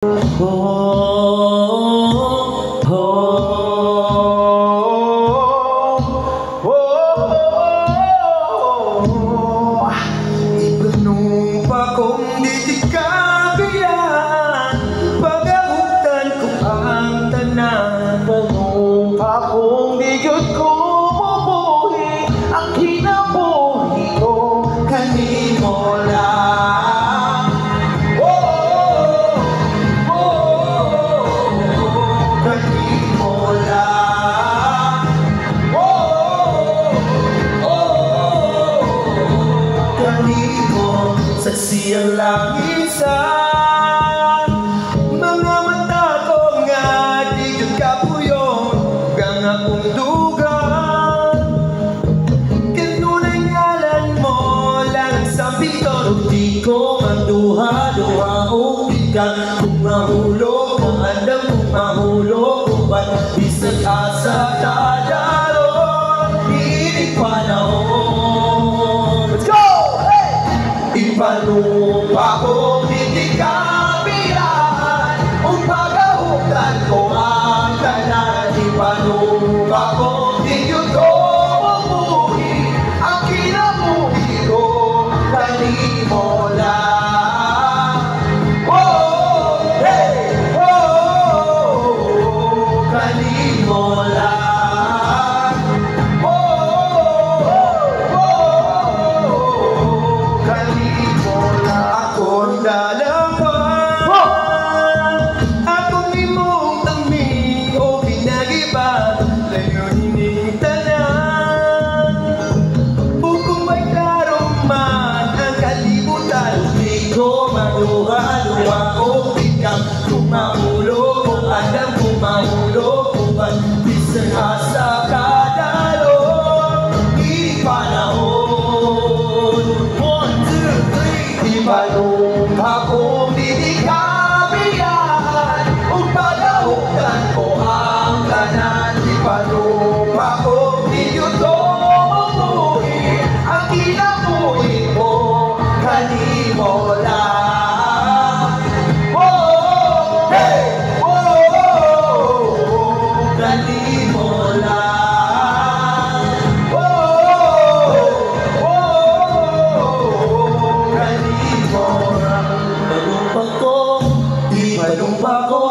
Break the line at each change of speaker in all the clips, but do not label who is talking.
Ibanong pa kung di kabiyan, pagabutan ko ang tanan. Ibanong pa kung di yun ko mabuhi ang kinabuhi ko kanimo lang. Kanimo lang. Kanimo sa siyang langit sa mga mata ko nga di yun kapuyong gang akong dugan. Kanunay ngalan mo lang sa biton, di ko magduha-duha o bigang kung mahulog kung andang kung mahulog kung ba't bisag asa tadaron inig panahon. Let's go! Ibanong pa kung hindi kabiyan kung pagahutan ko ang tanan. Ibanong pa kung di yun ko mabuhi ang kinabuhi ko kanimo lang. Kanimo lang. Kanimo lang. Ako'y dalapan, akong imong tangming o pinagiba, layon ining tanan. Kung may klaro man ang kalibutan, di ko maduha-duha o bigam. Kung mahulog, kung alam, kung mahulog, kung ba't bisang asa kadalon inig panahon. 1, 2, 3. Ibanong pa kung di kabiyan kung pagahutan ko ang tanan. Ibanong pa kung di yun ko mabuhi ang kinabuhi mo kanimo lang. Kanimo lang. Kanimo lang. Ibanong pa ko,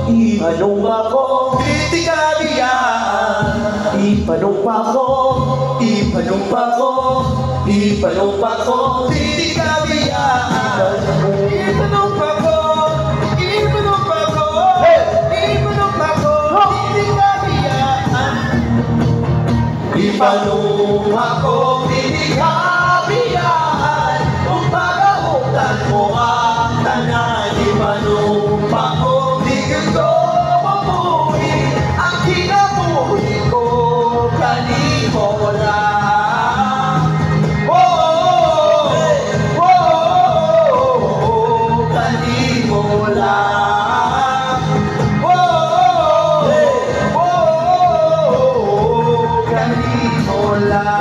ibanong pa ko, di kabiyan. Ibanong pa ko, ibanong pa ko, ibanong pa ko, di kabiyan. Ibanong pa ko, ibanong pa ko, ibanong pa ko, di kabiyan. Ibanong pa ko, di kabiyan kung pagahutan ko ang tanan. Ibanong pa ko, di yun ko mabuhi ang kinabuhi ko kanimo lang. Kanimo lang. Kanimo lang.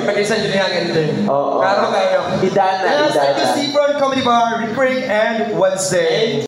Ipag-isan yun yung ganito.
Oo.
Karo kayo.
Idana.
Yes, like the Seafront Comedy Bar, Rick Craig and Wednesday.